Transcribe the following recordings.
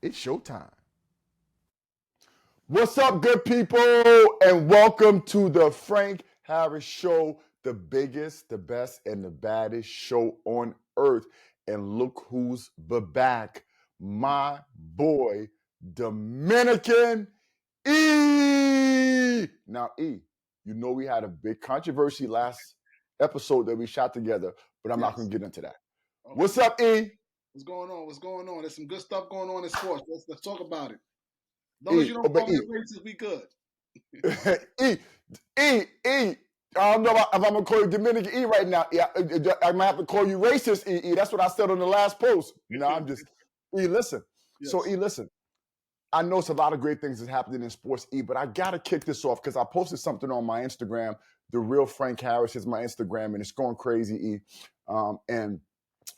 It's showtime. What's up, good people? And welcome to the Frank Harris Show, the biggest, the best, and the baddest show on earth. And look who's back. My boy, Dominican E. Now, E, you know we had a big controversy last episode that we shot together, but I'm not going to get into that. Okay. What's up, E? What's going on? What's going on? There's some good stuff going on in sports. Let's talk about it. As long as you don't call me racist, we good. E. I don't know if I'm gonna call you Dominican E right now. Yeah, I might have to call you racist E. That's what I said on the last post. No, I'm just E. Listen. Yes. So E, listen. I know it's a lot of great things that's happening in sports, E, but I gotta kick this off because I posted something on my Instagram. The real Frank Harris is my Instagram, and it's going crazy, E. And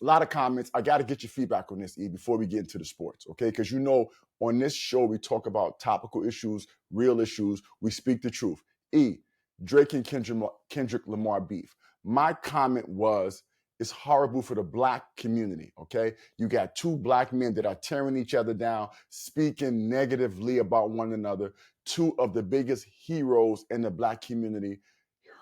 a lot of comments. I got to get your feedback on this, E, before we get into the sports, okay? Because you know, on this show, we talk about topical issues, real issues. We speak the truth. E, Drake and Kendrick Lamar beef. My comment was, it's horrible for the Black community, okay? You got two Black men that are tearing each other down, speaking negatively about one another, two of the biggest heroes in the Black community,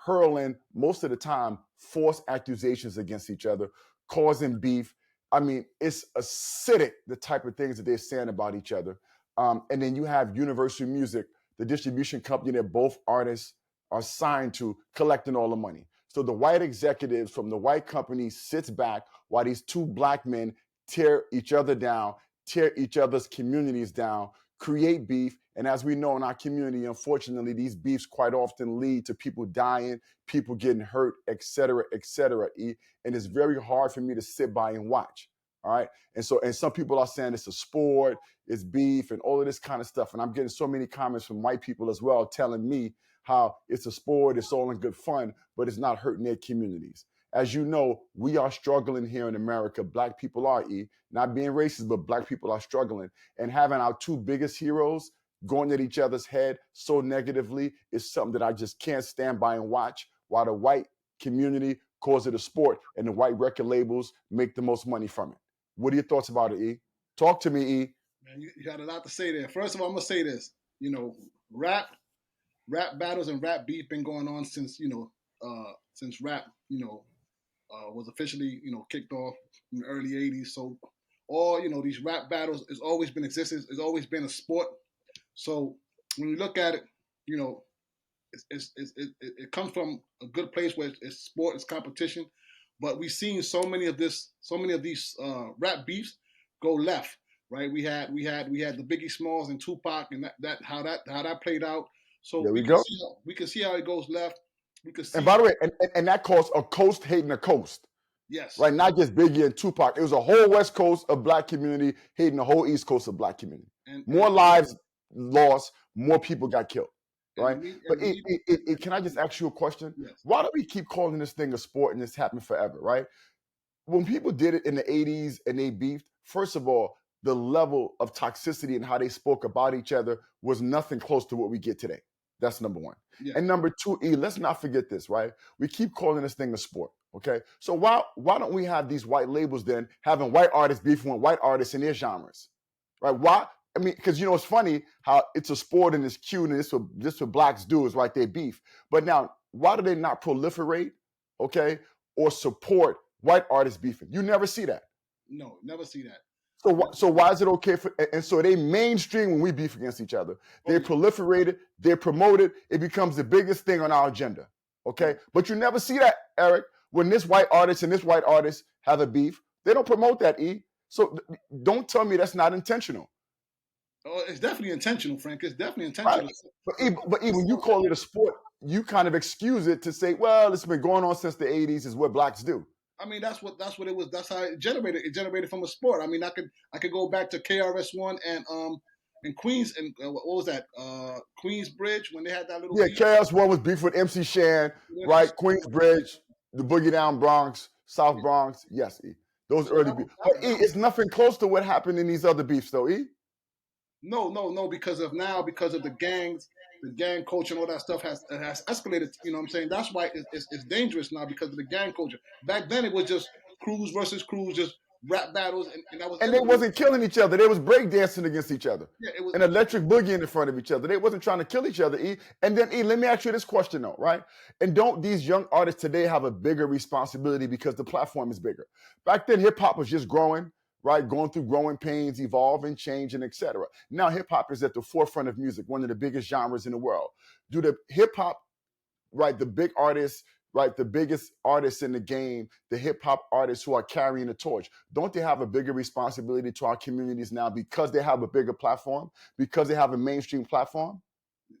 hurling, most of the time, false accusations against each other, causing beef. I mean, it's acidic, the type of things that they're saying about each other. And then you have Universal Music, the distribution company that both artists are signed to, collecting all the money. So the white executives from the white company sits back while these two Black men tear each other down, tear each other's communities down, create beef. And as we know in our community, unfortunately, these beefs quite often lead to people dying, people getting hurt, et cetera, E. And it's very hard for me to sit by and watch. All right. And some people are saying it's a sport, it's beef, and all of this kind of stuff. And I'm getting so many comments from white people as well telling me how it's a sport, it's all in good fun, but it's not hurting their communities. As you know, we are struggling here in America. Black people are, E, not being racist, but Black people are struggling. And having our two biggest heroes going at each other's head so negatively is something that I just can't stand by and watch while the white community calls it a sport and the white record labels make the most money from it. What are your thoughts about it, E? Talk to me, E. Man, you got a lot to say there. First of all, I'm going to say this. You know, rap battles and rap beef been going on since rap, was officially, kicked off in the early 80s. So all, these rap battles has always been existence. It's always been a sport. So when you look at it, it comes from a good place where it's sport, it's competition. But we've seen so many of these rap beefs go left, right? We had the Biggie Smalls and Tupac, and how that played out. So we can see how it goes left. We can see. And by the way, and that caused a coast hating a coast. Yes. Right, not just Biggie and Tupac. It was a whole West Coast of Black community hating the whole East Coast of Black community. More lives lost, more people got killed. Right? But can I just ask you a question? Yes. Why do we keep calling this thing a sport and it's happened forever, right? When people did it in the 80s and they beefed, first of all, the level of toxicity and how they spoke about each other was nothing close to what we get today. That's number one. Yeah. And number two, E, let's not forget this, right? We keep calling this thing a sport, okay? So why don't we have these white labels then having white artists beefing with white artists in their genres, right? Why? I mean, because, it's funny how it's a sport and it's cute and this what Blacks do is, right, they beef. But now, why do they not proliferate, okay, or support white artists beefing? You never see that. No, never see that. So why is it okay and so they mainstream when we beef against each other. They proliferate it, they promote it, it becomes the biggest thing on our agenda, okay? But you never see that, Eric, when this white artist and this white artist have a beef. They don't promote that, E. So don't tell me that's not intentional. Oh, it's definitely intentional, Frank. It's definitely intentional. Right. But even when you call it a sport, you kind of excuse it to say, well, it's been going on since the 80s, is what Blacks do. I mean, that's what it was. That's how it generated. It generated from a sport. I mean, I could go back to KRS-One and Queens and what was that? Queensbridge when they had that little. Yeah, KRS-One was beef with MC Shan, right? Queensbridge, the Boogie Down Bronx, South Bronx. Yes, E. Those early beefs. But E, it's nothing close to what happened in these other beefs, though, E. No, because of the gangs. The gang culture and all that stuff has escalated. You know what I'm saying? That's why it's dangerous now because of the gang culture. Back then it was just crews versus crews, just rap battles, and that was And they wasn't killing each other. They was breakdancing against each other. Yeah, it was an electric boogie in front of each other. They wasn't trying to kill each other, E. And then, E, let me ask you this question, though, right? And don't these young artists today have a bigger responsibility because the platform is bigger? Back then, hip-hop was just growing, right? Going through growing pains, evolving, changing, etc. Now, hip-hop is at the forefront of music, one of the biggest genres in the world. Do the hip-hop, right, the big artists, right, the biggest artists in the game, the hip-hop artists who are carrying the torch, don't they have a bigger responsibility to our communities now because they have a bigger platform, because they have a mainstream platform?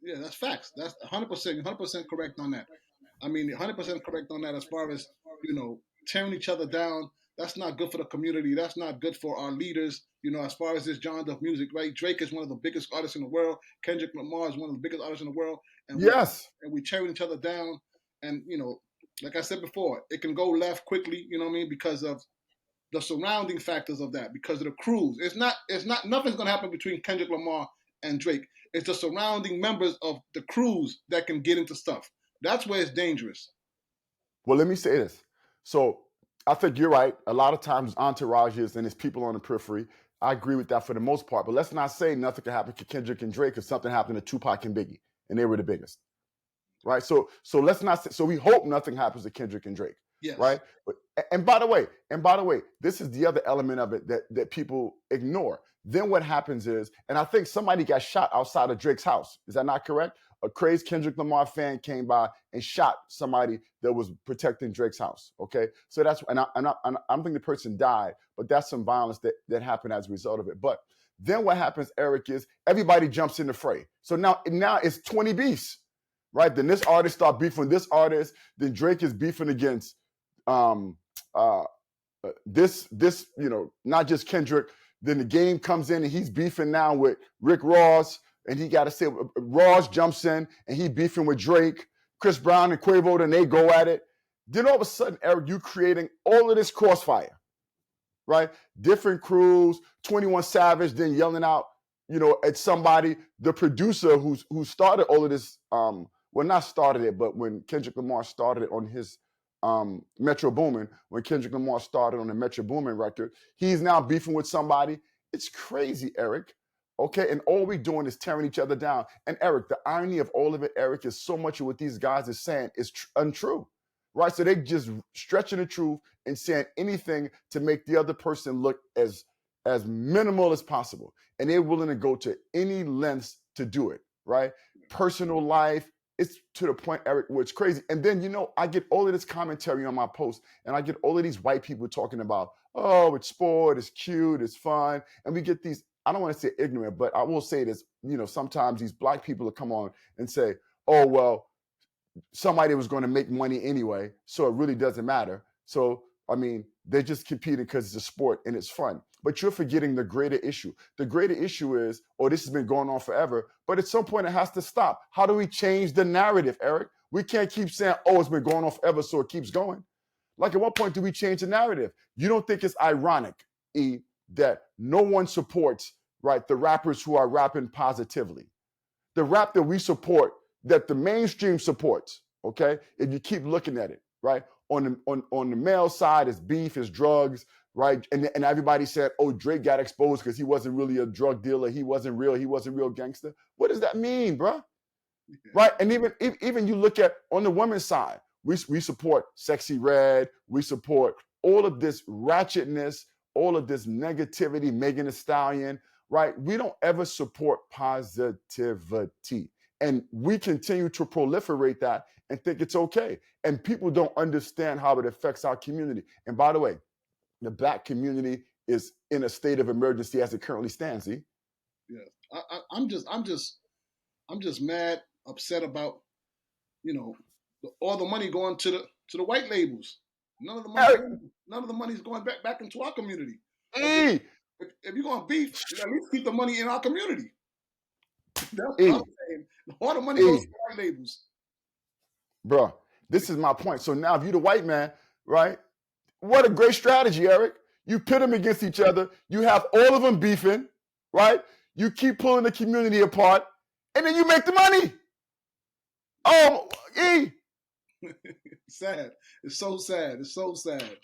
Yeah, that's facts. That's 100% correct on that. I mean, 100% correct on that as far as, tearing each other down. That's not good for the community. That's not good for our leaders, as far as this genre of music, right? Drake is one of the biggest artists in the world. Kendrick Lamar is one of the biggest artists in the world. And Yes. we tearing each other down. And, like I said before, it can go left quickly, you know what I mean, because of the surrounding factors of that, because of the crews. Nothing's going to happen between Kendrick Lamar and Drake. It's the surrounding members of the crews that can get into stuff. That's where it's dangerous. Well, let me say this. So I think you're right. A lot of times entourages and it's people on the periphery. I agree with that for the most part. But let's not say nothing could happen to Kendrick and Drake if something happened to Tupac and Biggie, and they were the biggest. Right? So let's not say, so we hope nothing happens to Kendrick and Drake. Yes. Right? But, and by the way, this is the other element of it that people ignore. Then what happens is, and I think somebody got shot outside of Drake's house. Is that not correct? A crazed Kendrick Lamar fan came by and shot somebody that was protecting Drake's house. Okay, so that's and I don't think the person died, but that's some violence that happened as a result of it. But then what happens, Eric, is everybody jumps in the fray. So now it's 20 beefs, right? Then this artist start beefing with this artist. Then Drake is beefing against this not just Kendrick. Then the game comes in and he's beefing now with Rick Ross. And he got to say, Ross jumps in and he beefing with Drake, Chris Brown and Quavo, and they go at it. Then all of a sudden, Eric, you creating all of this crossfire, right? Different crews, 21 Savage, then yelling out, at somebody. The producer who started all of this, not started it, but when Kendrick Lamar started it on his Metro Boomin, when Kendrick Lamar started on the Metro Boomin record, he's now beefing with somebody. It's crazy, Eric. Okay, and all we're doing is tearing each other down. And Eric, the irony of all of it, Eric, is so much of what these guys are saying is untrue, right? So they just stretching the truth and saying anything to make the other person look as minimal as possible. And they're willing to go to any lengths to do it, right? Personal life, it's to the point, Eric, where it's crazy. And then, I get all of this commentary on my post, and I get all of these white people talking about, oh, it's sport, it's cute, it's fun. And we get these, I don't want to say ignorant, but I will say this, sometimes these black people will come on and say, oh, well, somebody was going to make money anyway, so it really doesn't matter. So, they're just competing because it's a sport and it's fun. But you're forgetting the greater issue. The greater issue is, this has been going on forever, but at some point it has to stop. How do we change the narrative, Eric? We can't keep saying, it's been going on forever, so it keeps going. Like, at what point do we change the narrative? You don't think it's ironic, E, that no one supports, right, the rappers who are rapping positively? The rap that we support, that the mainstream supports, okay? If you keep looking at it, right? On the male side, it's beef, it's drugs, right? And everybody said, Drake got exposed because he wasn't really a drug dealer. He wasn't real gangster. What does that mean, bro? Yeah. Right? And even you look at on the women's side, we support Sexy Red. We support all of this ratchetness, all of this negativity, Megan Thee Stallion, right? We don't ever support positivity. And we continue to proliferate that and think it's okay. And people don't understand how it affects our community. And by the way, the black community is in a state of emergency as it currently stands. See? Yeah, I'm just mad, upset about, all the money going to the white labels. None of the money is going back into our community. If you're going to beef, at least keep the money in our community. That's what I'm saying. All the money goes to white labels. Bro, this is my point. So now if you're the white man, right? What a great strategy, Eric. You pit them against each other. You have all of them beefing, right? You keep pulling the community apart, and then you make the money. Sad. It's so sad. It's so sad.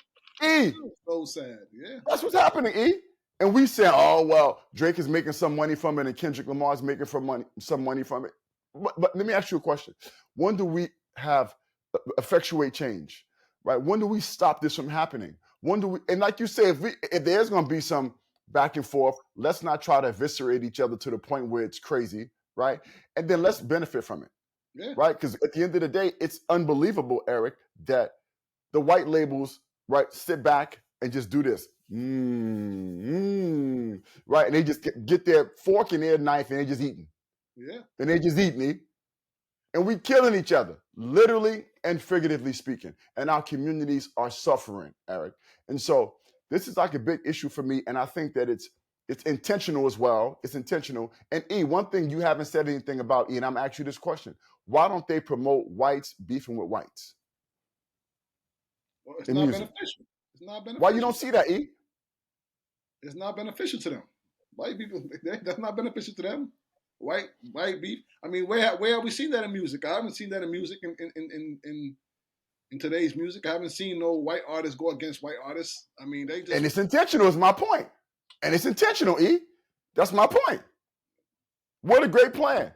E. So sad. Yeah. That's what's happening, E. And we say, oh, well, Drake is making some money from it and Kendrick Lamar is making some money from it. But let me ask you a question. When do we have effectuate change, right? When do we stop this from happening? When do we, and like you say, if there's going to be some back and forth, let's not try to eviscerate each other to the point where it's crazy, right? And then let's benefit from it, right? Because at the end of the day, it's unbelievable, Eric, that the white labels, right, sit back and just do this. Right? And they just get their fork and their knife and they just eating. Yeah. And they just eating. And we killing each other, literally and figuratively speaking. And our communities are suffering, Eric. And so this is like a big issue for me. And I think that it's intentional as well. It's intentional. And E, one thing you haven't said anything about, E, and I'm asking you this question. Why don't they promote whites beefing with whites? Well, it's not beneficial. It's not beneficial. Why you don't see that, E? It's not beneficial to them. White people, that's not beneficial to them. White beef. I mean, where have we seen that in music? I haven't seen that in music in today's music. I haven't seen no white artists go against white artists. I mean, they just, and it's intentional. Is my point. And it's intentional, E. That's my point. What a great plan.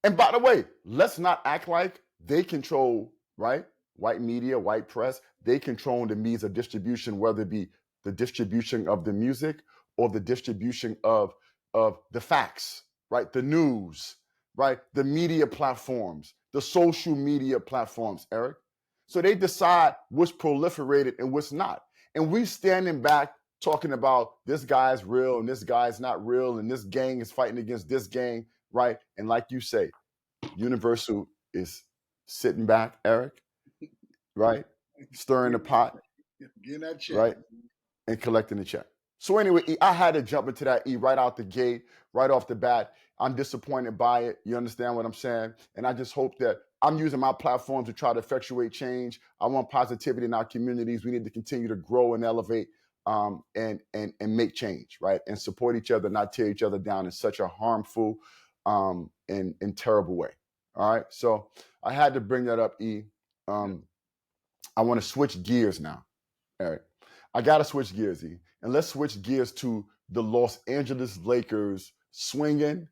And by the way, let's not act like they control, right? White media, white press, they control the means of distribution, whether it be the distribution of the music or the distribution of the facts, right? The news, right? The media platforms, the social media platforms, Eric. So they decide what's proliferated and what's not. And we standing back talking about this guy's real and this guy's not real and this gang is fighting against this gang, right? And like you say, Universal is sitting back, Eric, right? Stirring the pot, getting that check, right? And collecting the check. So anyway, E, I had to jump into that, E, right out the gate, right off the bat. I'm disappointed by it. You understand what I'm saying? And I just hope that I'm using my platform to try to effectuate change. I want positivity in our communities. We need to continue to grow and elevate and make change, right? And support each other, not tear each other down in such a harmful and terrible way. All right. So I had to bring that up, E. I want to switch gears now, Eric. I got to switch gears, E. And let's switch gears to the Los Angeles Lakers swinging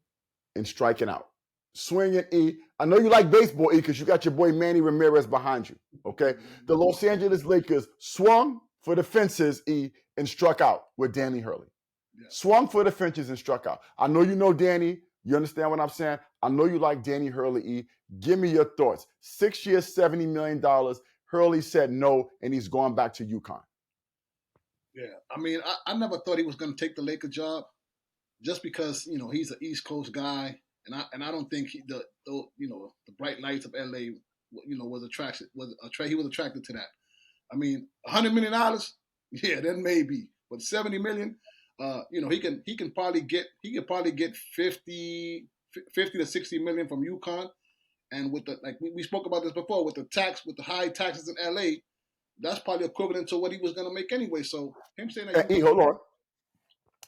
and striking out. Swinging, E. I know you like baseball, E, because you got your boy Manny Ramirez behind you, okay? The Los Angeles Lakers swung for the fences, E, and struck out with Danny Hurley. Yeah. Swung for the fences and struck out. I know you know Danny. You understand what I'm saying? I know you like Danny Hurley, E. Give me your thoughts. 6 years, $70 million. Hurley said no, and he's going back to UConn. Yeah, I mean, I never thought he was going to take the Laker job, just because he's an East Coast guy, and I don't think the bright lights of LA was attracted to that. I mean, $100 million, yeah, then maybe, but $70 million, he can probably get 50 to 60 million from UConn, and with we spoke about this before, with the high taxes in LA. That's probably equivalent to what he was going to make anyway. So him saying that. Hold on.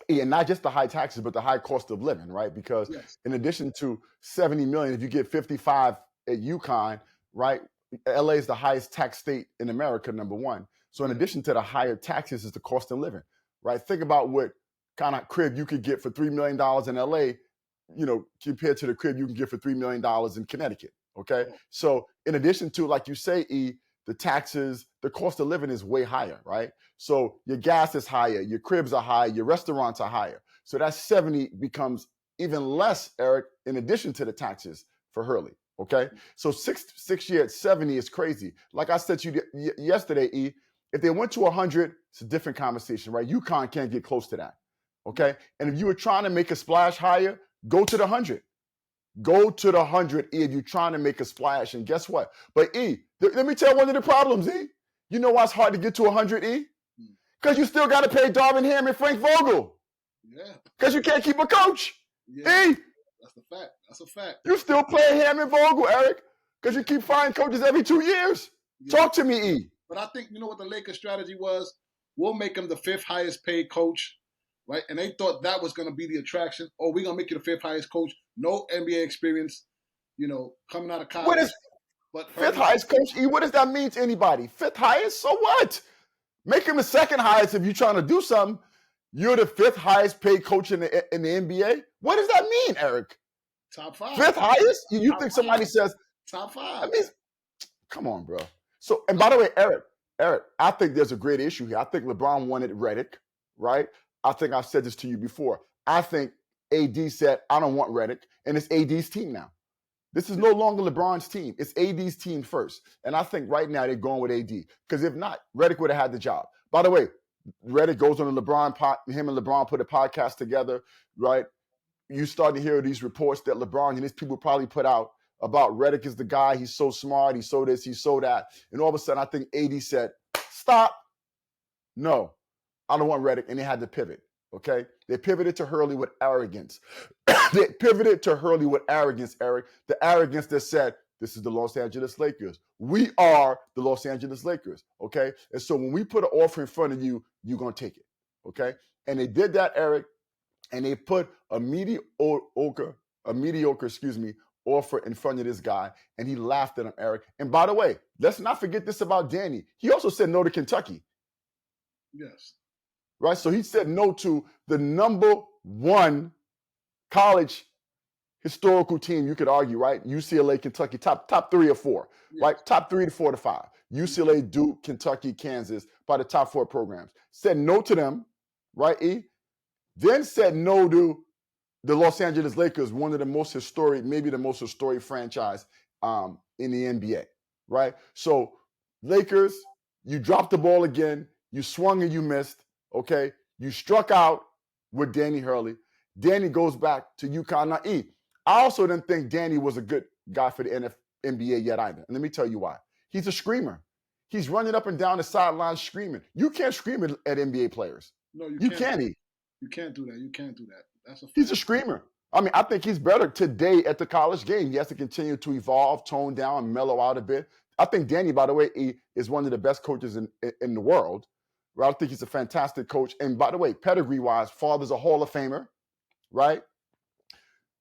And not just the high taxes, but the high cost of living, right? Because in addition to 70 million, if you get 55 at UConn, right? LA is the highest tax state in America, number one. So in addition to the higher taxes is the cost of living, right? Think about what kind of crib you could get for $3 million in LA, compared to the crib you can get for $3 million in Connecticut. Okay. So in addition to, like you say, E, the taxes, the cost of living is way higher, right? So your gas is higher, your cribs are higher, your restaurants are higher. So that 70 becomes even less, Eric, in addition to the taxes for Hurley, okay? So six year at 70 is crazy. Like I said to you yesterday, E, if they went to 100, it's a different conversation, right? UConn can't get close to that, okay? And if you were trying to make a splash higher, go to the 100. Go to the 100, E, if you're trying to make a splash. And guess what? But E, let me tell you one of the problems, E. You know why it's hard to get to 100, E? Because you still got to pay Darvin Ham and Frank Vogel. Yeah. Because you can't keep a coach. Yeah. E. That's a fact. That's a fact. You still play Ham and Vogel, Eric, because you keep firing coaches every 2 years. Yeah. Talk to me, E. But I think, what the Lakers' strategy was? We'll make him the 5th highest paid coach. Right, and they thought that was going to be the attraction. Oh, we're going to make you the 5th highest coach. No NBA experience, coming out of college. What is 5th highest coach? E, what does that mean to anybody? 5th highest? So what? Make him the second highest if you're trying to do something. You're the fifth highest paid coach in the NBA. What does that mean, Eric? Top 5. Fifth highest? You Top think somebody 5. says top 5? I mean, come on, bro. So, and by the way, Eric, I think there's a great issue here. I think LeBron wanted Redick, right? I think I've said this to you before. I think AD said, I don't want Redick, and it's AD's team now. This is no longer LeBron's team. It's AD's team first. And I think right now they're going with AD. Because if not, Redick would have had the job. By the way, Redick goes on the LeBron him and LeBron put a podcast together, right? You start to hear these reports that LeBron and his people probably put out about Redick is the guy. He's so smart. He's so this, he's so that. And all of a sudden, I think AD said, stop. No, I don't want Redick. And they had to pivot. Okay. They pivoted to Hurley with arrogance. They pivoted to Hurley with arrogance, Eric. The arrogance that said, this is the Los Angeles Lakers. We are the Los Angeles Lakers. Okay. And so when we put an offer in front of you, you're going to take it. Okay. And they did that, Eric. And they put a mediocre offer in front of this guy, and he laughed at him, Eric. And by the way, let's not forget this about Danny. He also said no to Kentucky. Yes. Right? So he said no to the number one college historical team, you could argue, right? UCLA, Kentucky, top 3 or 4, yes. Right? Top 3 to 4 to 5. UCLA, Duke, Kentucky, Kansas, by the top 4 programs. Said no to them, right, E? Then said no to the Los Angeles Lakers, one of the most historic, maybe the most historic franchise in the NBA, right? So Lakers, you dropped the ball again. You swung and you missed, okay? You struck out with Danny Hurley. Danny goes back to UConn. Now, E, I also didn't think Danny was a good guy for the NBA yet either. And let me tell you why. He's a screamer. He's running up and down the sidelines screaming. You can't scream at NBA players. No, you can't. You can't do that. You can't do that. That's a fact. He's a screamer. I mean, I think he's better today at the college game. He has to continue to evolve, tone down, mellow out a bit. I think Danny, by the way, is one of the best coaches in the world. Right? I think he's a fantastic coach. And by the way, pedigree-wise, father's a Hall of Famer, right?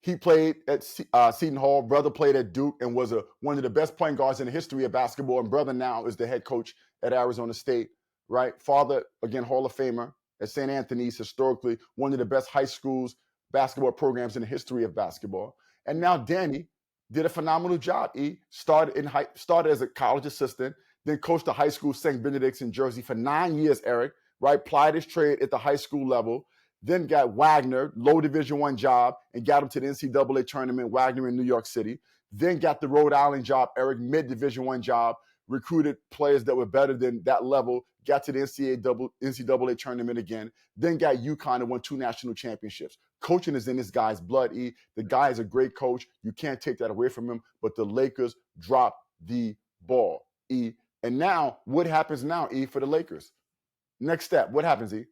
He played at Seton Hall. Brother played at Duke and was one of the best point guards in the history of basketball. And brother now is the head coach at Arizona State, right? Father, again, Hall of Famer at St. Anthony's, historically one of the best high schools basketball programs in the history of basketball. And now Danny did a phenomenal job. He started as a college assistant, then coached the high school St. Benedict's in Jersey for 9 years, Eric, right? Plied his trade at the high school level, then got Wagner, low Division I job, and got him to the NCAA tournament, Wagner in New York City. Then got the Rhode Island job, Eric, mid-Division I job, recruited players that were better than that level, got to the NCAA tournament again, then got UConn and won 2 national championships. Coaching is in this guy's blood, E. The guy is a great coach. You can't take that away from him, but the Lakers dropped the ball, E. And now, what happens now, E, for the Lakers? Next step, what happens, E?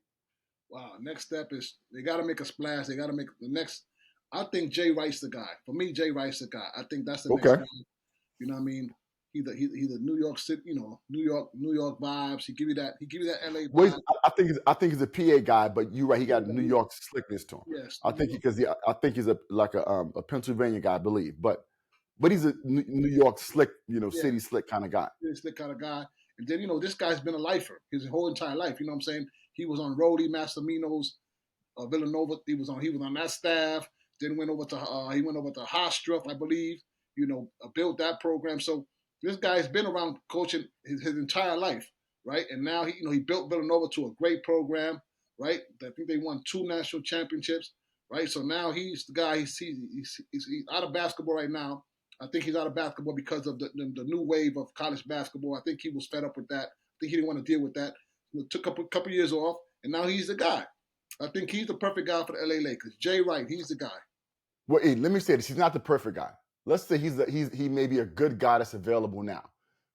Wow, next step is they got to make a splash. They got to make the next. I think Jay Wright's the guy. For me, Jay Wright's the guy. I think that's the next guy. You know what I mean? He's a New York City, New York vibes. He give you that LA vibe. Well, I think he's a PA guy, but you're right. He got New York slickness to him. Yes, I think he's a Pennsylvania guy, I believe, but he's a New York slick, city slick kind of guy. City slick kind of guy. And then this guy's been a lifer his whole entire life. You know what I'm saying? He was on Rolly Massimino's Villanova. He was on that staff. Then went over to Hofstra, I believe. Built that program. So this guy's been around coaching his entire life, right? And now he built Villanova to a great program, right? I think they won 2 national championships, right? So now he's the guy. He's out of basketball right now. I think he's out of basketball because of the new wave of college basketball. I think he was fed up with that. I think he didn't want to deal with that. Took a couple years off, and now he's the guy. I think he's the perfect guy for the LA Lakers. Jay Wright, he's the guy. Well, let me say this: he's not the perfect guy. Let's say he may be a good guy that's available now,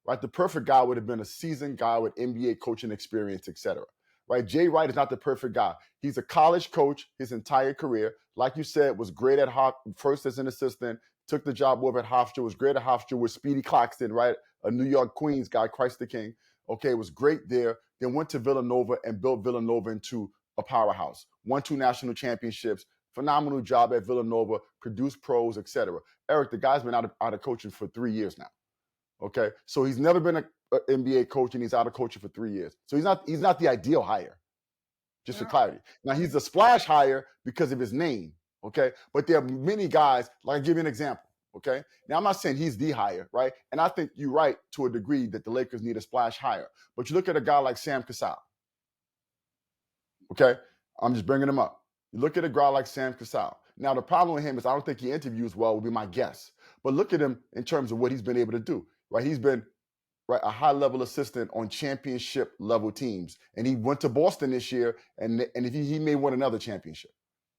right? The perfect guy would have been a seasoned guy with NBA coaching experience, etc. Right? Jay Wright is not the perfect guy. He's a college coach his entire career. Like you said, was great at first as an assistant, took the job over at Hofstra, was great at Hofstra with Speedy Claxton, right? A New York Queens guy, Christ the King. Okay, was great there. Then went to Villanova and built Villanova into a powerhouse. Won 2 national championships. Phenomenal job at Villanova, produced pros, etc. Eric, the guy's been out of coaching for 3 years now. Okay, so he's never been NBA coach and he's out of coaching for 3 years. So he's not the ideal hire. Just for clarity. Now he's a splash hire because of his name. Okay, but there are many guys. Like, I'll give you an example. Okay, now I'm not saying he's the hire, right? And I think you're right to a degree that the Lakers need a splash hire. But you look at a guy like Sam Cassell. Okay, I'm just bringing him up. You look at a guy like Sam Cassell. Now the problem with him is I don't think he interviews well. Would be my guess. But look at him in terms of what he's been able to do. Right, he's been a high-level assistant on championship-level teams. And he went to Boston this year, and he may win another championship.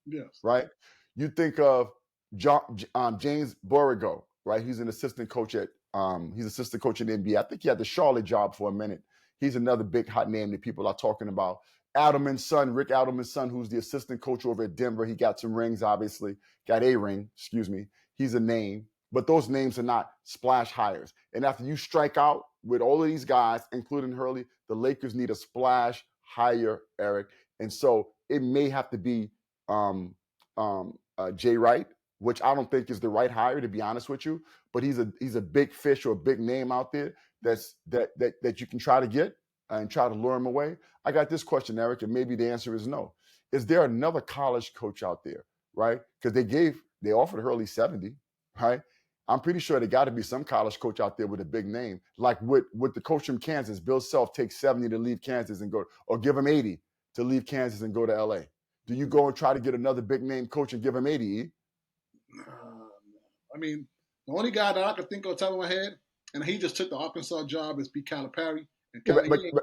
Yes. Right? You think of James Borrego, right? He's an assistant coach he's assistant coach in the NBA. I think he had the Charlotte job for a minute. He's another big hot name that people are talking about. Rick Adelman's son, who's the assistant coach over at Denver. He got some rings, obviously. Got a ring, excuse me. He's a name. But those names are not splash hires. And after you strike out with all of these guys, including Hurley, the Lakers need a splash hire, Eric. And so it may have to be Jay Wright, which I don't think is the right hire, to be honest with you. But he's a big fish or a big name out there that you can try to get and try to lure him away. I got this question, Eric, and maybe the answer is no. Is there another college coach out there, right? Because they offered Hurley 70, right? I'm pretty sure there got to be some college coach out there with a big name, like with the coach from Kansas. Bill Self takes 70 to leave Kansas and go, or give him 80 to leave Kansas and go to LA. Do you go and try to get another big name coach and give him 80? I mean, the only guy that I could think of top of my head, and he just took the Arkansas job, is Pete Calipari. And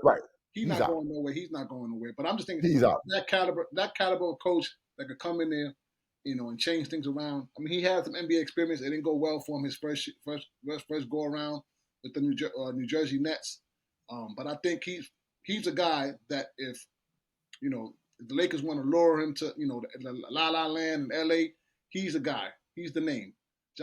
Right. He's not going nowhere. He's not going nowhere. But I'm just thinking he's out. That caliber of coach that could come in there, and change things around. I mean, he had some NBA experience. It didn't go well for him his first go around with the New Jersey Nets. But I think he's a guy that if the Lakers want to lure him to the La La Land in LA, he's a guy. He's the name.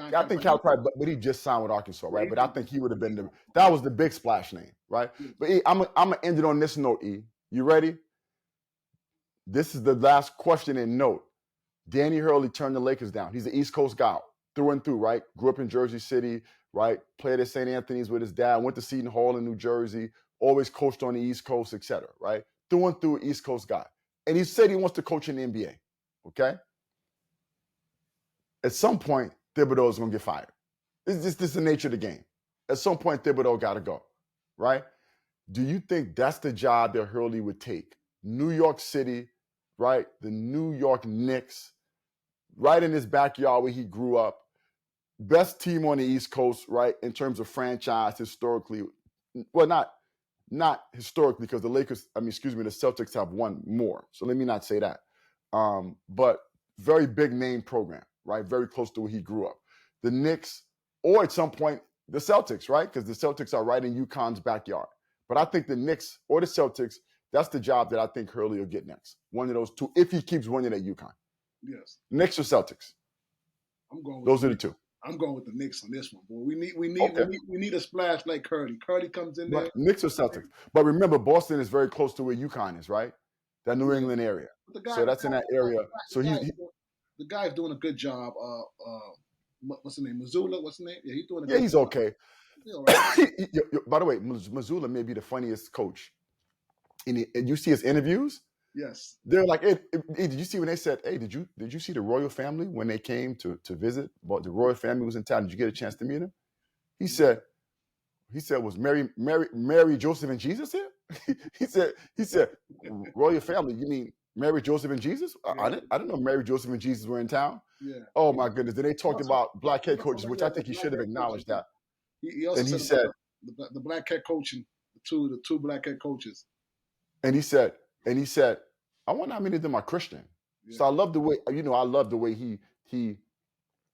I think Calipari, but he just signed with Arkansas, right? But I think he would have been that was the big splash name, right? But E, I'm gonna end it on this note. E, you ready? This is the last question and note. Danny Hurley turned the Lakers down. He's an East Coast guy through and through, right? Grew up in Jersey City, right? Played at St. Anthony's with his dad. Went to Seton Hall in New Jersey. Always coached on the East Coast, etc. Right? Through and through, East Coast guy. And he said he wants to coach in the NBA. Okay. At some point, Thibodeau is going to get fired. This is the nature of the game. At some point, Thibodeau got to go, right? Do you think that's the job that Hurley would take? New York City, right? The New York Knicks, right in his backyard where he grew up. Best team on the East Coast, right, in terms of franchise historically. Well, not historically because the Celtics have won more. So let me not say that. But very big name program, right? Very close to where he grew up. The Knicks, or at some point, the Celtics, right? Because the Celtics are right in UConn's backyard. But I think the Knicks or the Celtics, that's the job that I think Hurley will get next. One of those two, if he keeps winning at UConn. Yes. Knicks or Celtics? Those are the two. I'm going with the Knicks on this one, boy. We need a splash like Curry. Curry comes in there. Knicks or Celtics. But remember, Boston is very close to where UConn is, right? That New England area. So that's in that area. So the guy's doing a good job. What's his name? Mazzulla. What's his name? Yeah, he's doing a good job. Yeah, he's okay. He's all right. By the way, Mazzulla may be the funniest coach. And you see his interviews? Yes. They're like, hey, did you see when they said, hey, did you see the royal family when they came to visit? But the royal family was in town. Did you get a chance to meet him? He said, was Mary, Joseph, and Jesus here? he said, royal family, you mean Mary, Joseph, and Jesus? Yeah. I didn't know Mary, Joseph, and Jesus were in town. Yeah. Oh my goodness. Then they talked about black head coaches, which I think he should have acknowledged that. He also said the black head coaching, the two black head coaches. And he said, I wonder how many of them are Christian. Yeah. So I love the way, he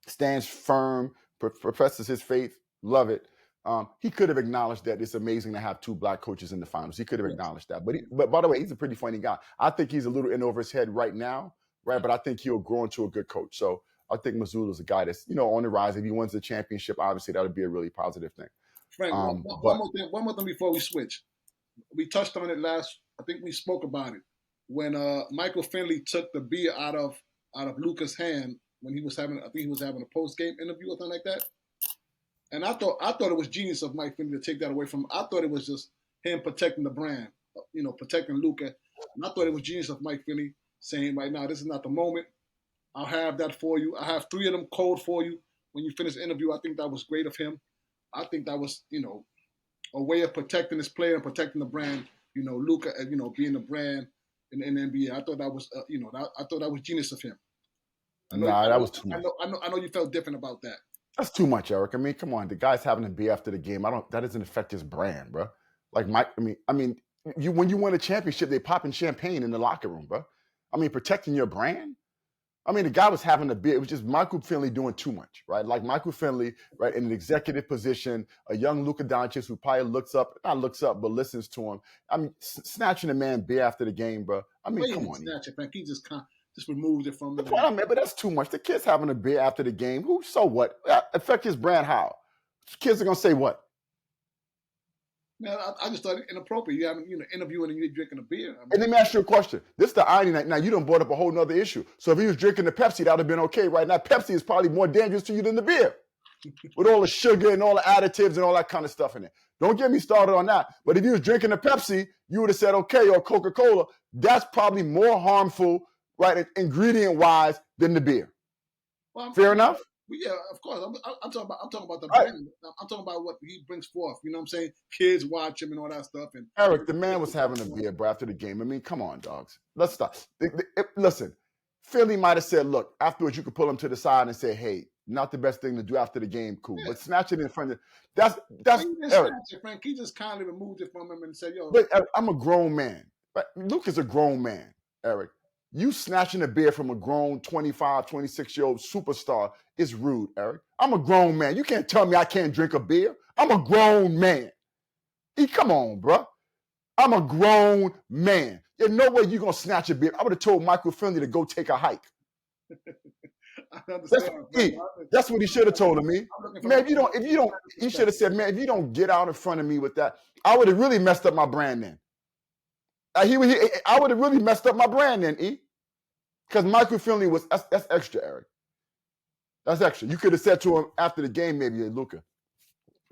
stands firm, professes his faith, love it. He could have acknowledged that it's amazing to have two black coaches in the finals. He could have acknowledged that. But by the way, he's a pretty funny guy. I think he's a little in over his head right now, right? But I think he'll grow into a good coach. So I think Mazzulla's a guy that's, on the rise. If he wins the championship, obviously that would be a really positive thing. Frank, one more thing before we switch. We touched on it I think we spoke about it when Michael Finley took the beer out of Luka's hand when he was having a post-game interview or something like that. And I thought it was genius of Mike Finley to take that away from him. I thought it was just him protecting the brand, protecting Luka. And I thought it was genius of Mike Finley saying, right now, this is not the moment. I'll have that for you. I have 3 of them cold for you when you finish the interview. I think that was great of him. I think that was, a way of protecting his player and protecting the brand. Luka, being the brand in the NBA. I thought that was, I thought that was genius of him. That was too much. I know you felt different about that. That's too much, Eric. I mean, come on. The guy's having a beer after the game. That doesn't affect his brand, bro. Like Mike, when you win a championship, they popping champagne in the locker room, bro. I mean, protecting your brand. I mean, the guy was having a beer. It was just Michael Finley doing too much, right? Like Michael Finley, right, in an executive position, a young Luka Doncic who probably not looks up, but listens to him. I mean, snatching a man beer after the game, bro. I mean, come on. Snatch it, man. He just removed it from him. But that's too much. The kid's having a beer after the game. So what? Affect his brand how? Kids are going to say what? Man, I just thought it inappropriate. You having interviewing and you're drinking a beer. And let me ask you a question. This is the irony. Now you done brought up a whole nother issue. So if he was drinking the Pepsi, that would have been okay. Right now, Pepsi is probably more dangerous to you than the beer, with all the sugar and all the additives and all that kind of stuff in it. Don't get me started on that. But if he was drinking the Pepsi, you would have said okay, or Coca-Cola. That's probably more harmful, right, ingredient-wise, than the beer. Fair enough? Yeah, of course. I'm talking about the brand. I'm talking about what he brings forth. You know what I'm saying? Kids watch him and all that stuff. And Eric, the man was having a beer, bro, after the game. I mean, come on, dogs. Let's stop. Listen, Philly might have said, look, afterwards you could pull him to the side and say, hey, not the best thing to do after the game, cool. Yeah. But snatch it in front of that's Eric. Frank. He just kindly removed it from him and said, yo. But Eric, I'm a grown man. Right? Luke is a grown man, Eric. You snatching a beer from a grown 25, 26-year-old superstar is rude, Eric. I'm a grown man. You can't tell me I can't drink a beer. I'm a grown man. Come on, bro. I'm a grown man. There's no way you're going to snatch a beer. I would have told Michael Finley to go take a hike. That's what he should have told me. Man, he should have said, man, if you don't get out in front of me with that, I would have really messed up my brand then. I would have really messed up my brand then, E. Because Michael Finley that's extra, Eric. That's extra. You could have said to him after the game, maybe, hey, Luka,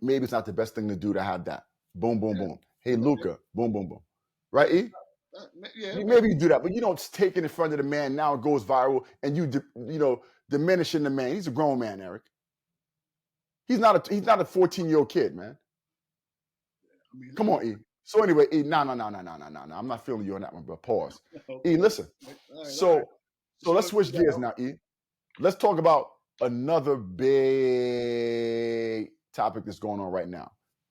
maybe it's not the best thing to do to have that. Boom, boom, boom. Hey, Luka, boom, boom, boom. Right, E? Maybe you do that, but you don't take it in front of the man. Now it goes viral, and you diminishing the man. He's a grown man, Eric. He's not a 14-year-old kid, man. Come on, E. So anyway, E, no. I'm not feeling you on that one, bro. Pause. E, listen. So let's switch gears now, E. Let's talk about another big topic that's going on right now.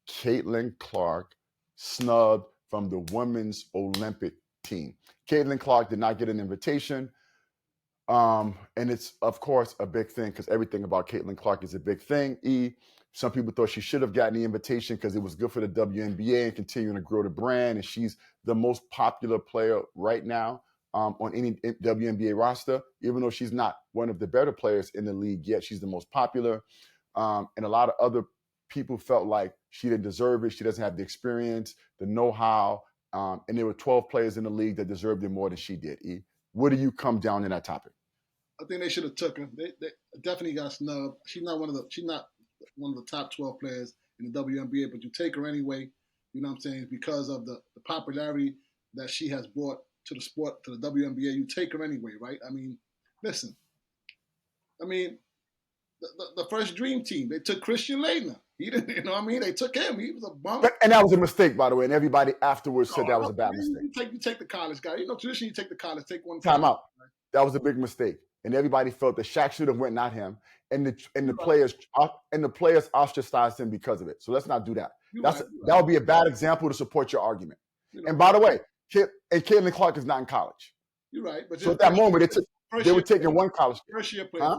Caitlin Clark snubbed from the women's Olympic team. Caitlin Clark did not get an invitation. And it's, of course, a big thing because everything about Caitlin Clark is a big thing, E. Some people thought she should have gotten the invitation because it was good for the WNBA and continuing to grow the brand. And she's the most popular player right now on any WNBA roster, even though she's not one of the better players in the league yet. She's the most popular. And a lot of other people felt like she didn't deserve it. She doesn't have the experience, the know-how. And there were 12 players in the league that deserved it more than she did, E. Where do you come down in that topic? I think they should have took her. They definitely got snubbed. She's not one of the top 12 players in the WNBA, but you take her anyway, you know what I'm saying, because of the popularity that she has brought to the sport, to the WNBA. You take her anyway, right? I mean, listen. I mean, the first dream team, they took Christian Laettner. He didn't, you know what I mean? They took him. He was a bum. And that was a mistake, by the way, and everybody afterwards said that was a bad mistake. You take the college guy. You know, traditionally you take the college, take one time out. Right? That was a big mistake. And everybody felt that Shaq should have went, not him. And the players ostracized him because of it. So let's not do that. That would be a bad example to support your argument. And by the way, Caitlin Clark is not in college. You're right. But so at that moment, they were taking one college player. First year player.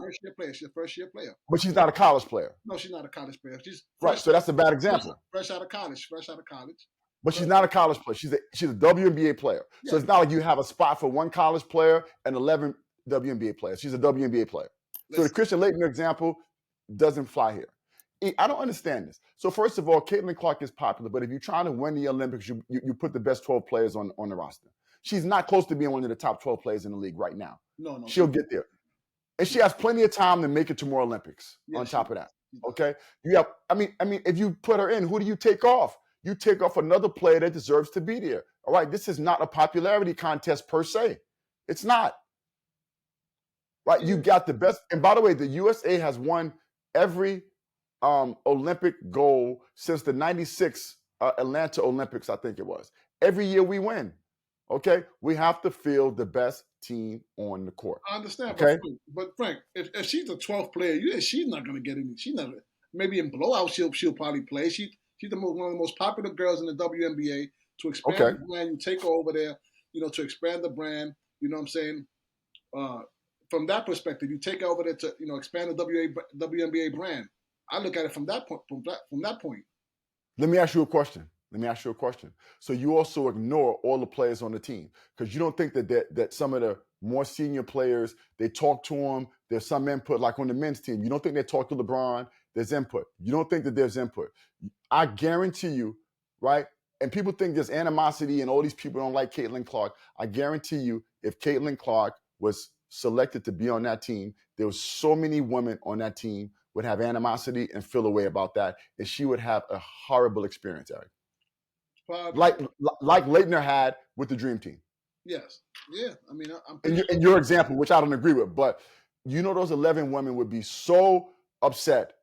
She's a first year player. But she's not a college player. No, she's not a college player. She's right. So that's a bad example. Fresh out of college. But she's not a college player. She's a WNBA player. Yeah. So it's not like you have a spot for one college player and 11 WNBA players. She's a WNBA player. So the Christian Laettner example doesn't fly here. I don't understand this. So first of all, Caitlin Clark is popular, but if you're trying to win the Olympics, you put the best 12 players on the roster. She's not close to being one of the top 12 players in the league right now. No. She'll get there. And she has plenty of time to make it to more Olympics on top of that. Okay, you have. I mean, if you put her in, who do you take off? You take off another player that deserves to be there. All right, this is not a popularity contest per se. It's not. Right, you got the best. And by the way, the USA has won every Olympic gold since the '96 Atlanta Olympics. I think it was. Every year we win. Okay, we have to field the best team on the court. I understand, Okay, but Frank, if she's the 12th player, she's not going to get any. She's not. Maybe in blowout, she'll probably play. She's one of the most popular girls in the WNBA. To expand okay. the brand, you take her over there. To expand the brand. You know what I'm saying? From that perspective, you take her over there to expand the WNBA brand. I look at it from that point. From that point. Let me ask you a question. So you also ignore all the players on the team because you don't think that some of the more senior players, they talk to them. There's some input, like on the men's team. You don't think they talk to LeBron. There's input. You don't think that there's input. I guarantee you, right? And people think there's animosity and all these people don't like Caitlin Clark. I guarantee you, if Caitlin Clark was selected to be on that team, there was so many women on that team would have animosity and feel a way about that, and she would have a horrible experience, Eric. Like Leitner had with the Dream Team. Yes. Yeah. I mean, in your example, which I don't agree with, but those 11 women would be so upset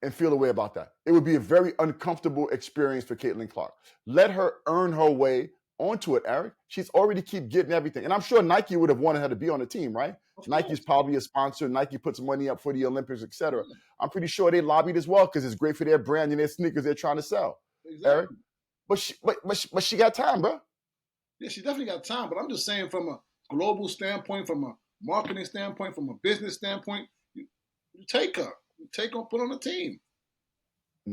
and feel a way about that. It would be a very uncomfortable experience for Caitlin Clark. Let her earn her way onto it, Eric. She's already keep getting everything. And I'm sure Nike would have wanted her to be on the team, right? Nike's probably a sponsor. Nike puts money up for the Olympics, et cetera. I'm pretty sure they lobbied as well because it's great for their brand and their sneakers they're trying to sell. Exactly. Eric. But she got time, bro. Yeah, she definitely got time. But I'm just saying, from a global standpoint, from a marketing standpoint, from a business standpoint, you take her, put on a team.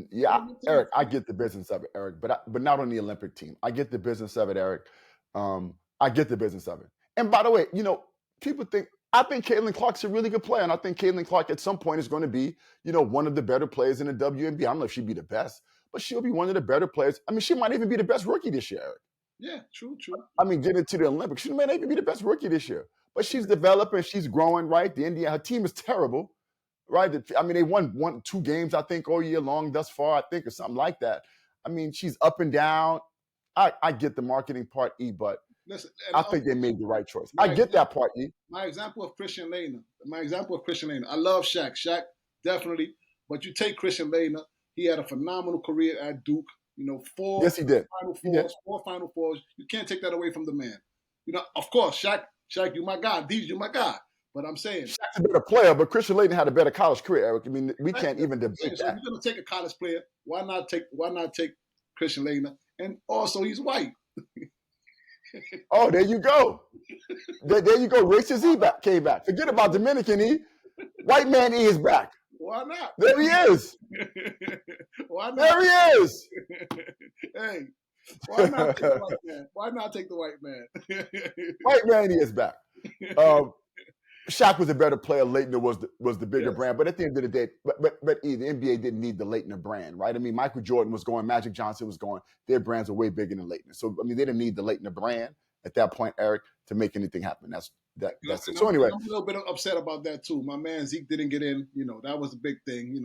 Yeah, Eric, I get the business of it, Eric, but not on the Olympic team. I get the business of it, Eric. I get the business of it. And by the way, people I think Caitlin Clark's a really good player, and I think Caitlin Clark at some point is going to be, one of the better players in the WNBA. I don't know if she'd be the best, but she'll be one of the better players. I mean, she might even be the best rookie this year, Eric. Yeah, true. I mean, getting to the Olympics, she might even be the best rookie this year. But she's developing, she's growing, right? Her team is terrible, right? I mean, they won 2 games, I think, all year long thus far, I think, or something like that. I mean, she's up and down. I get the marketing part, E, but listen, I think they made the right choice. I get that part, E. My example of Christian Laettner. I love Shaq. Shaq, definitely. But you take Christian Laettner, he had a phenomenal career at Duke. 4 yes, he did. Four Final Fours. You can't take that away from the man. Of course, Shaq, you my guy. Deej, you my guy. But I'm saying Shaq's a better player, but Christian Laettner had a better college career, Eric. I mean, we can't even debate that. So if you're gonna take a college player, why not take Christian Laettner? And also, he's white. Oh, there you go. There you go. Racist E came back. Forget about Dominican E. White man E is back. Why not? There he is. Why not? There he is. Hey, why not take the white man? Why not take the white man? White man E is back. Shaq was a better player. Leitner was the bigger brand. But at the end of the day, but E, the NBA didn't need the Leitner brand, right? I mean, Michael Jordan was going, Magic Johnson was going. Their brands are way bigger than Leitner. So, I mean, they didn't need the Leitner brand at that point, Eric, to make anything happen. That's it. So anyway. I'm a little bit upset about that, too. My man Zeke didn't get in. That was a big thing,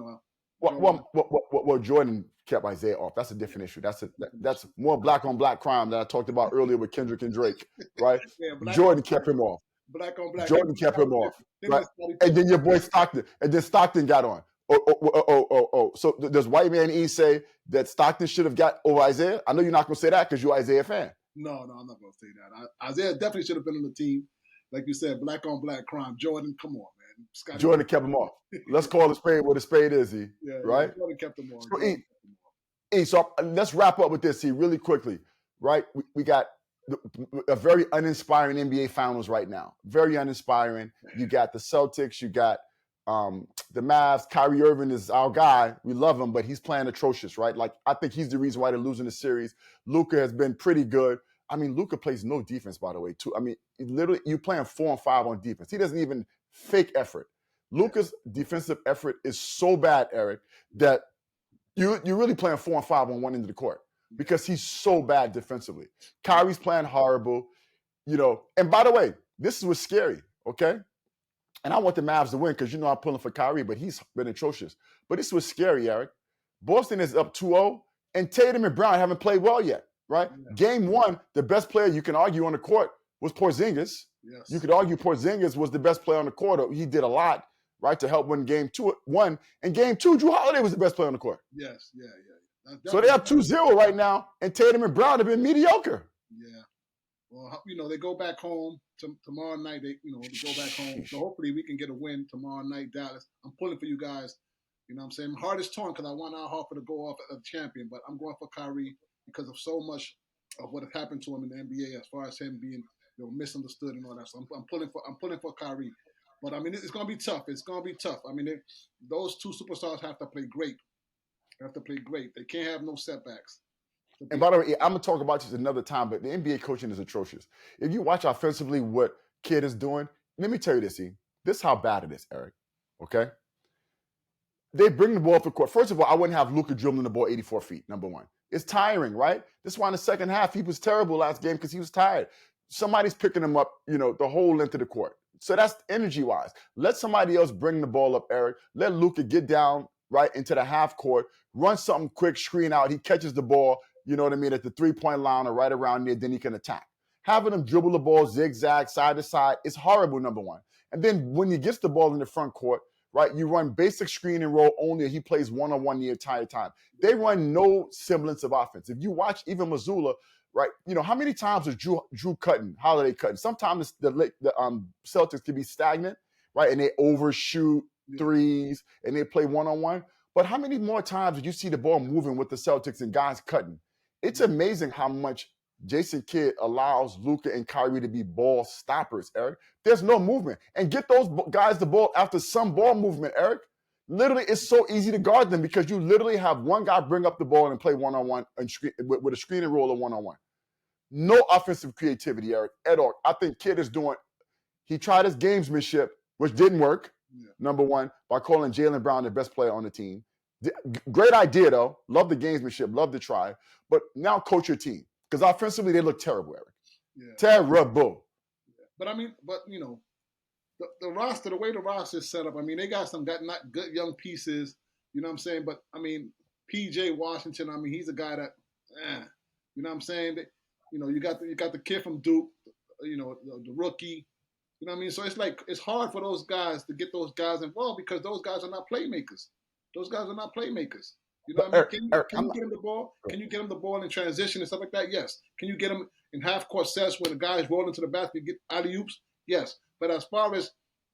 Well, Jordan kept Isaiah off. That's a different issue. That's more black on black crime that I talked about earlier with Kendrick and Drake, right? Yeah, Jordan kept him off. Black on black. Jordan kept him off, right? And then your boy Stockton, and then Stockton got on. Oh. So does white man E say that Stockton should have got over Isaiah? I know you're not going to say that because you're an Isaiah fan. No, I'm not going to say that. Isaiah definitely should have been on the team. Like you said, black on black crime. Jordan, come on, man. Jordan kept him off. Let's call a spade what a spade is, E. Yeah, right? Jordan kept him off. So let's wrap up with this, E, really quickly, right? We got a very uninspiring NBA Finals right now. Very uninspiring. You got the Celtics. You got the Mavs. Kyrie Irving is our guy. We love him, but he's playing atrocious, right? Like, I think he's the reason why they're losing the series. Luka has been pretty good. I mean, Luka plays no defense, by the way, too. I mean, literally, you're playing 4 and 5 on defense. He doesn't even fake effort. Luka's defensive effort is so bad, Eric, that you're really playing 4 and 5 on one end of the court because he's so bad defensively. Kyrie's playing horrible, And by the way, this is what's scary, okay? and I want the Mavs to win because I'm pulling for Kyrie, but he's been atrocious. But this was scary, Eric. Boston is up 2-0, and Tatum and Brown haven't played well yet, right? Yeah. Game 1, the best player you can argue on the court was Porzingis. Yes. You could argue Porzingis was the best player on the court. He did a lot, right, to help win Game 1. And Game 2, Jrue Holiday was the best player on the court. Yes, yeah. So they have 2-0 right now, and Tatum and Brown have been mediocre. Yeah. Well, they go back home tomorrow night. They go back home. So hopefully we can get a win tomorrow night, Dallas. I'm pulling for you guys. You know what I'm saying? My heart is torn because I want Al Horford to go off as a champion, but I'm going for Kyrie because of so much of what has happened to him in the NBA as far as him being misunderstood and all that. So I'm pulling for Kyrie. But I mean, it's going to be tough. It's going to be tough. I mean, those two superstars have to play great. They can't have no setbacks. And by the way, I'm going to talk about this another time, but the NBA coaching is atrocious. If you watch offensively what Kidd is doing, let me tell you this, this is how bad it is, Eric. Okay? They bring the ball up the court. First of all, I wouldn't have Luka dribbling the ball 84 feet, number one. It's tiring, right? This is why in the second half, he was terrible last game because he was tired. Somebody's picking him up, the whole length of the court. So that's energy-wise. Let somebody else bring the ball up, Eric. Let Luka get down, right, into the half court, run something quick, screen out. He catches the ball, you know what I mean, at the three-point line or right around there, then he can attack. Having him dribble the ball zigzag, side to side, is horrible, number one. And then when he gets the ball in the front court, right, you run basic screen and roll only. He plays one-on-one the entire time. They run no semblance of offense. If you watch even Mazzulla, right, how many times is Drew cutting, Holiday cutting? Sometimes the Celtics can be stagnant, right, and they overshoot threes and they play one-on-one. But how many more times did you see the ball moving with the Celtics and guys cutting? It's amazing how much Jason Kidd allows Luka and Kyrie to be ball stoppers, Eric. There's no movement. And get those guys the ball after some ball movement, Eric. Literally, it's so easy to guard them because you literally have one guy bring up the ball and play one-on-one and with a screen and roll of one-on-one. No offensive creativity, Eric, at all. I think Kidd is he tried his gamesmanship, which didn't work, number one, by calling Jaylen Brown the best player on the team. Great idea, though. Love the gamesmanship, love the try. But now coach your team. Because offensively, they look terrible, Eric. Yeah. Terrible. Yeah. But I mean, the roster, the way the roster is set up, I mean, they got not good young pieces, you know what I'm saying? But I mean, PJ Washington, I mean, he's a guy that, you know what I'm saying? You got the kid from Duke, the rookie, you know what I mean? So it's hard for those guys to get those guys involved because those guys are not playmakers. You know what I mean? Can you get him the ball? Can you get him the ball in transition and stuff like that? Yes. Can you get him in half-court sets where the guys roll into the basket, get alley-oops? Yes. But as far as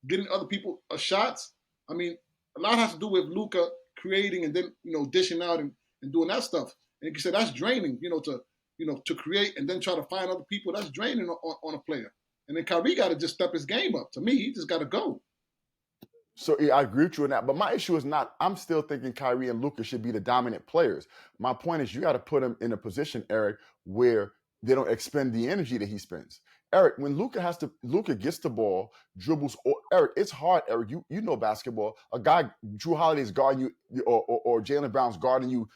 getting other people shots, I mean, a lot has to do with Luka creating and then, dishing out and doing that stuff. And you said that's draining, to create and then try to find other people. That's draining on a player. And then Kyrie got to just step his game up. To me, he just got to go. So I agree with you on that. But my issue is not, I'm still thinking Kyrie and Luka should be the dominant players. My point is you got to put them in a position, Eric, where they don't expend the energy that he spends. Eric, when Luka gets the ball, dribbles, Eric, it's hard, Eric. You know basketball. A guy, Drew Holiday is guarding you, or Jaylen Brown's guarding you,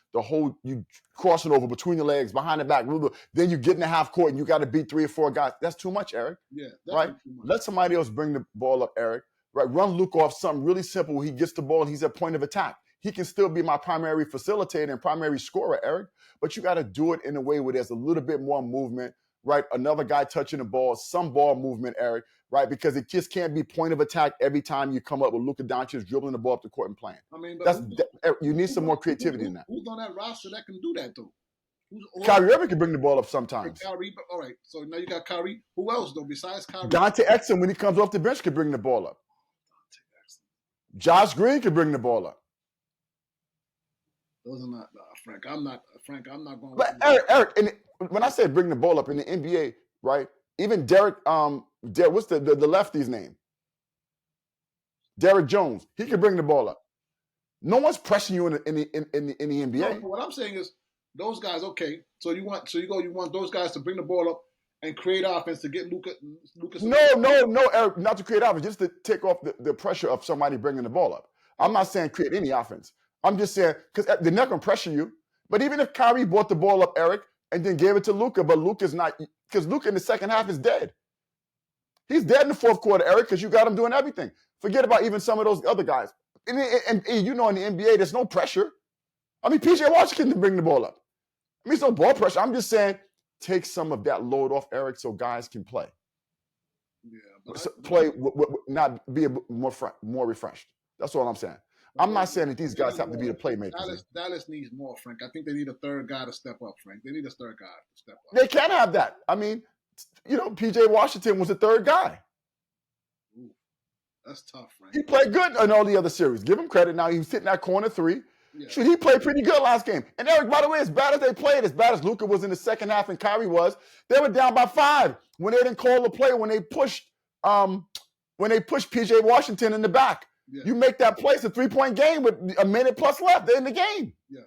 you crossing over between your legs, behind the back, then you get in the half court and you got to beat 3 or 4 guys. That's too much, Eric. Yeah. Right? Let somebody else bring the ball up, Eric. Right, run Luka off something really simple where he gets the ball and he's at point of attack. He can still be my primary facilitator and primary scorer, Eric, but you got to do it in a way where there's a little bit more movement, right? Another guy touching the ball, some ball movement, Eric, right? Because it just can't be point of attack every time you come up with Luka Doncic dribbling the ball up the court and playing. I mean, you need some more creativity in that. Who's on that roster that can do that, though? Kyrie Irving can bring the ball up sometimes. Kyrie, all right, so now you got Kyrie. Who else, though, besides Kyrie? Dante Exum, when he comes off the bench, can bring the ball up. Josh Green can bring the ball up. Those are not Frank. I'm not going. But Eric, and when I say bring the ball up in the NBA, right? Even Derek, what's the lefty's name? Derek Jones. He can bring the ball up. No one's pressing you in the NBA. No, what I'm saying is those guys. Okay, so you want those guys to bring the ball up and create offense to get Luka. No, Eric, not to create offense, just to take off the pressure of somebody bringing the ball up. I'm not saying create any offense. I'm just saying, because they're not going to pressure you. But even if Kyrie brought the ball up, Eric, and then gave it to Luka, but Luka's not, because Luka in the second half is dead. He's dead in the fourth quarter, Eric, because you got him doing everything. Forget about even some of those other guys. And you know, in the NBA, there's no pressure. I mean, PJ Washington can bring the ball up. I mean, it's no ball pressure. I'm just saying, take some of that load off Eric so guys can play. Yeah, Play, not be more refreshed. That's all I'm saying. I'm not saying that these guys have to be the playmakers. Dallas needs more, Frank. I think they need a third guy to step up, Frank. They need a third guy to step up. They can have that. I mean, you know, PJ Washington was the third guy. Ooh, that's tough, Frank. He played good in all the other series. Give him credit. Now he was hitting that corner three. Yeah. Shoot, he played pretty good last game. And Eric, by the way, as bad as they played, as bad as Luka was in the second half and Kyrie was, they were down by 5 when they didn't call the play, when they pushed PJ Washington in the back. Yeah. You make that play, it's a 3-point game with a minute plus left. They're in the game. Yeah,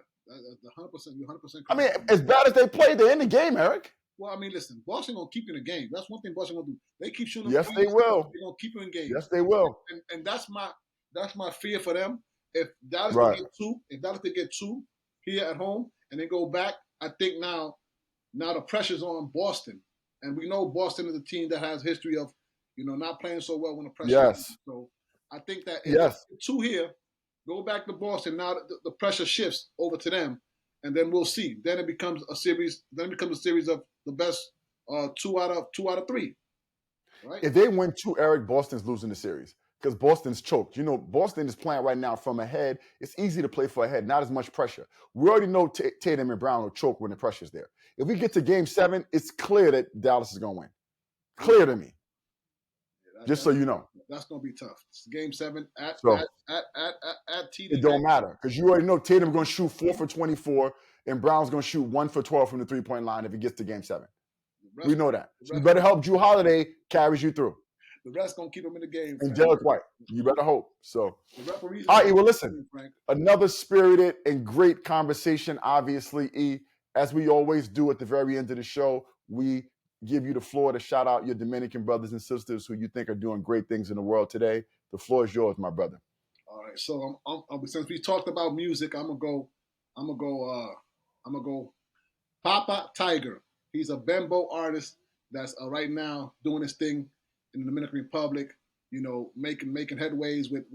100%. You're 100% correct. I mean, as bad as they played, they're in the game, Eric. Well, I mean, listen, Boston gonna keep you in the game. That's one thing Boston gonna do. They keep shooting. Yes, they will. They're gonna keep you in game. Yes, they will. And that's my fear for them. If Dallas they get 2 here at home and they go back, I think now the pressure's on Boston, and we know Boston is a team that has history of, you know, not playing so well when the pressure. Yes. Is. So I think that if 2 here, go back to Boston. Now the pressure shifts over to them, and then we'll see. Then it becomes a series. Then it becomes a series of the best 2 out of 3. Right? If they win 2, Eric, Boston's losing the series because Boston's choked. You know, Boston is playing right now from ahead. It's easy to play for ahead, not as much pressure. We already know Tatum and Brown will choke when the pressure's there. If we get to Game 7, it's clear that Dallas is going to win. Clear to me. Just so you know. That's going to be tough. It's Game 7 at TD. It don't matter because you already know Tatum's going to shoot 4 for 24 and Brown's going to shoot 1 for 12 from the 3-point line if he gets to Game 7. We know that. So you better help Drew Holiday carries you through. The rest going to keep him in the game. And Derek White. You better hope. So, all right, well, listen. Another spirited and great conversation, obviously, E. As we always do at the very end of the show, we give you the floor to shout out your Dominican brothers and sisters who you think are doing great things in the world today. The floor is yours, my brother. All right. So since we talked about music, I'm gonna go Papa Tiger. He's a bembo artist that's right now doing his thing in the Dominican Republic. You know, making headways with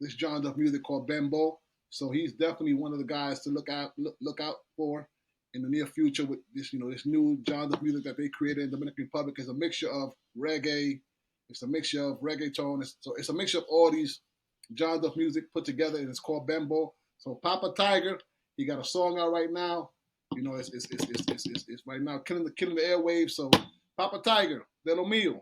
this genre of music called bembo. So he's definitely one of the guys to look out for in the near future with this, you know, this new genre of music that they created in the Dominican Republic. Is a mixture of reggae, it's a mixture of reggaeton, it's a mixture of all these genres of music put together, and it's called bembo. So Papa Tiger, he got a song out right now. You know, it's right now killing the airwaves. So Papa Tiger, de lo mío.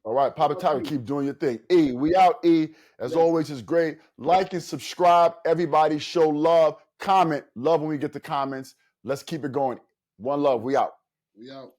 All right, Papa Tiger, keep doing your thing. E, we out, E. As always, it's great. Like and subscribe. Everybody show love. Comment. Love when we get the comments. Let's keep it going. One love. We out. We out.